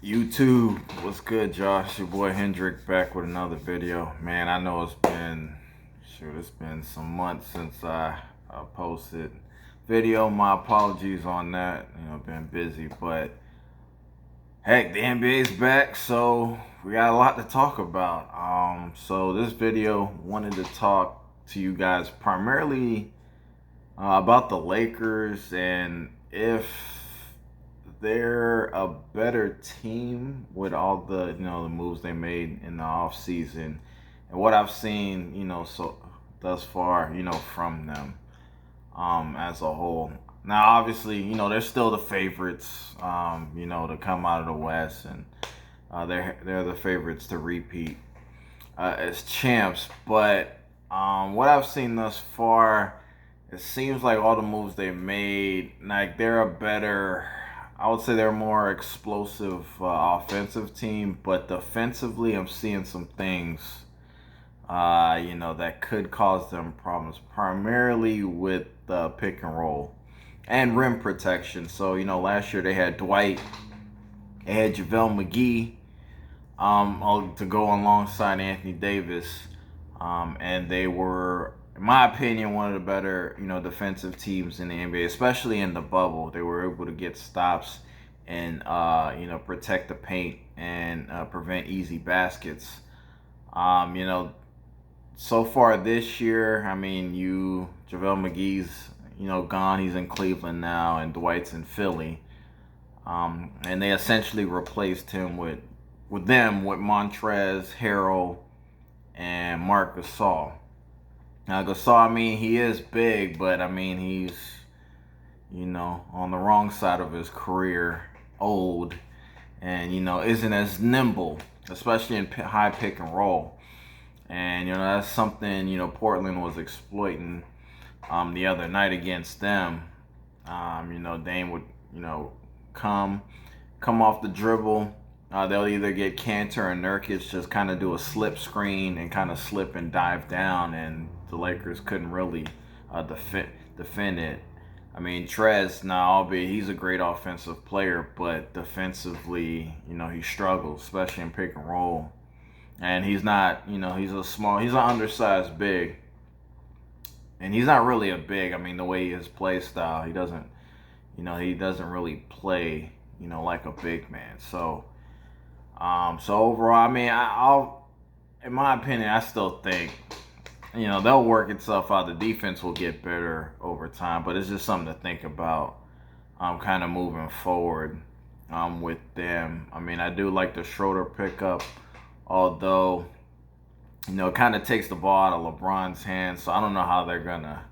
YouTube, what's good, Josh? Your boy Hendrick back with another video. Man, I know it's been some months since I posted video. My apologies on that. Been busy, but heck, the NBA's back, so we got a lot to talk about. So this video wanted to talk to you guys primarily about the Lakers and if they're a better team with all the moves they made in the off season and what I've seen so thus far from them as a whole. Now obviously they're still the favorites to come out of the West, and they're the favorites to repeat as champs, but what I've seen thus far, it seems like all the moves they made, like they're a better, I would say they're a more explosive offensive team, but defensively, I'm seeing some things, that could cause them problems, primarily with pick and roll and rim protection. So, last year they had Dwight, they had JaVale McGee to go alongside Anthony Davis, and they were, in my opinion, one of the better, defensive teams in the NBA, especially in the bubble. They were able to get stops and, protect the paint and prevent easy baskets. So far this year, JaVale McGee's, gone. He's in Cleveland now, and Dwight's in Philly. And they essentially replaced him with Montrezl Harrell and Marc Gasol. Now Gasol, he is big, but he's on the wrong side of his career, old, and isn't as nimble, especially in high pick and roll. And that's something Portland was exploiting the other night against them. Dame would come off the dribble. They'll either get Cantor or Nurkic just kind of do a slip screen and kind of slip and dive down, and the Lakers couldn't really defend it. Trez, now, albeit he's a great offensive player, but defensively, he struggles, especially in pick and roll. And he's not, he's an undersized big. And he's not really a big. The way his play style, he doesn't really play, like a big man. So overall, I'll, in my opinion, I still think, they'll work itself out. The defense will get better over time, but it's just something to think about, kind of moving forward, with them. I do like the Schroeder pickup, although, it kind of takes the ball out of LeBron's hands, so I don't know how they're gonna,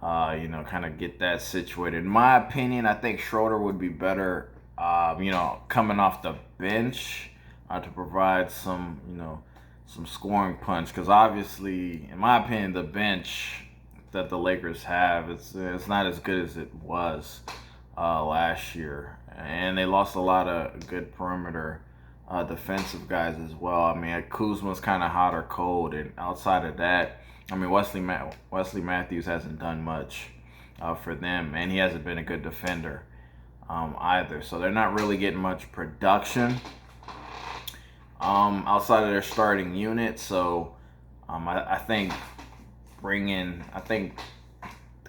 kind of get that situated. In my opinion, I think Schroeder would be better, coming off the bench, to provide some scoring punch, because obviously, in my opinion, the bench that the Lakers have, it's not as good as it was last year, and they lost a lot of good perimeter defensive guys as well. Kuzma's kind of hot or cold, and outside of that, Wesley Matthews hasn't done much for them, and he hasn't been a good defender either. So they're not really getting much production outside of their starting unit. So I think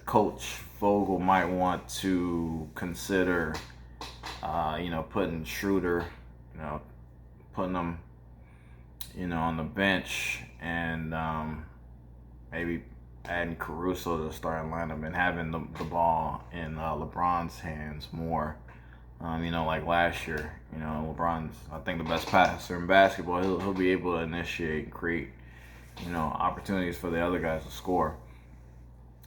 Coach Vogel might want to consider putting Schroeder, putting them on the bench, and maybe adding Caruso to the starting lineup and having the ball in LeBron's hands more. Like last year, LeBron's, I think, the best passer in basketball. He'll be able to initiate and create, opportunities for the other guys to score.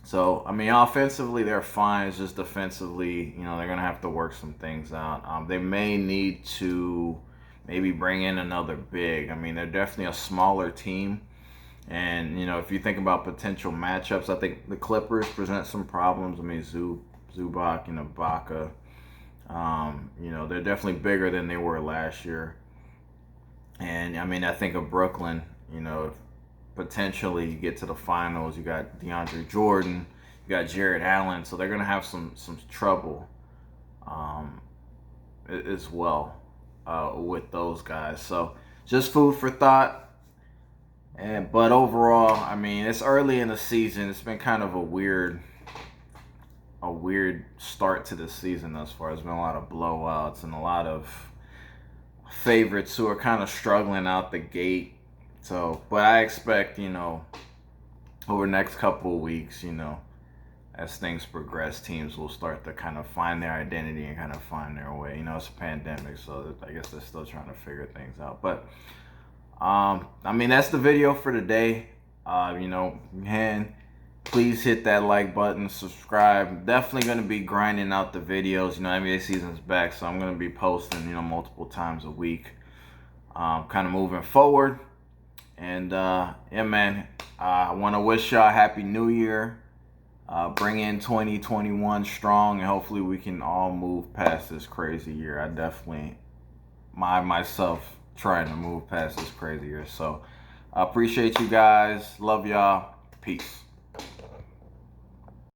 So, offensively, they're fine. It's just defensively, they're going to have to work some things out. They may need to maybe bring in another big. They're definitely a smaller team. And, if you think about potential matchups, I think the Clippers present some problems. Zubac and Ibaka, they're definitely bigger than they were last year. And, I think of Brooklyn, if potentially you get to the finals, you got DeAndre Jordan, you got Jared Allen, so they're going to have some trouble as well. with those guys. So just food for thought. But overall, I mean, it's early in the season. It's been kind of a weird start to the season thus far. There's been a lot of blowouts and a lot of favorites who are kind of struggling out the gate. So, but I expect, over the next couple of weeks, as things progress, teams will start to kind of find their identity and kind of find their way. It's a pandemic, so I guess they're still trying to figure things out. But I mean, that's the video for today. Again, please hit that like button, subscribe. Definitely going to be grinding out the videos. NBA season's back, so I'm going to be posting, multiple times a week. Kind of moving forward. And yeah, man, I want to wish y'all a happy new year. Bring in 2021 strong, and hopefully we can all move past this crazy year. I definitely, myself, trying to move past this crazy year. So I appreciate you guys. Love y'all. Peace.